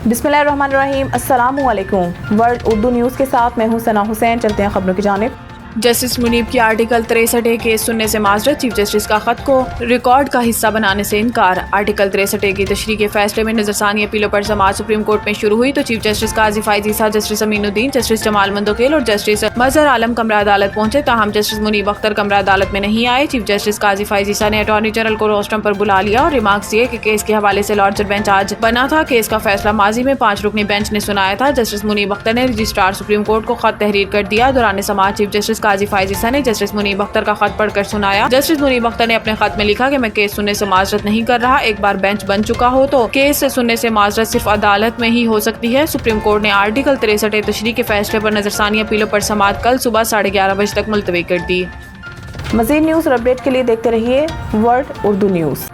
बिस्मिल्लाहिर्रहमानिर्रहीम, अस्सलामुअलैकुम। World Urdu news के साथ मैं हूं सना हुसैन। चलते हैं खबरों की जानिब। जस्टिस मुनीब की आर्टिकल 63A केस सुनने से माजरत, चीफ जस्टिस का खत को रिकॉर्ड का हिस्सा बनाने से इनकार। आर्टिकल 63A की तशरीह के फैसले में नजरसानी अपीलों पर समाअत सुप्रीम कोर्ट में शुरू हुई तो चीफ जस्टिस काजी फायज ईसा, जस्टिस अमीनुद्दीन, जस्टिस जमाल मंदोखेल और जस्टिस मजहर आलम कमरा अदालत पहुंचे। ताहम जस्टिस मुनीब अख्तर कमरा अदालत में नहीं आए। चीफ जस्टिस काजी फायज ईसा ने अटॉर्नी जनरल को रोस्टम पर बुला लिया और रिमार्क्स दिए कि केस के हवाले से लार्जर बेंच आज बना था। केस का फैसला माजी में 5 रुकनी बेंच ने सुनाया था। जस्टिस मुनीब अख्तर ने रजिस्ट्रार सुप्रीम कोर्ट को खत तहरीर कर दिया। दौरान समाअत चीफ जस्टिस काजी फायज ईसा ने जस्टिस मुनीब अख्तर का खत पढ़कर सुनाया। जस्टिस मुनीब अख्तर ने अपने खत में लिखा कि मैं केस सुनने से माजरत नहीं कर रहा। एक बार बेंच बन चुका हो तो केस सुनने से माजरत सिर्फ अदालत में ही हो सकती है। सुप्रीम कोर्ट ने आर्टिकल 63A तशरीह के फैसले पर नजरसानी अपीलों पर समाअत कल सुबह 11:30 बजे तक मुलतवी कर दी। मज़ीद न्यूज़ और अपडेट के लिए देखते रहिए वर्ल्ड उर्दू न्यूज़।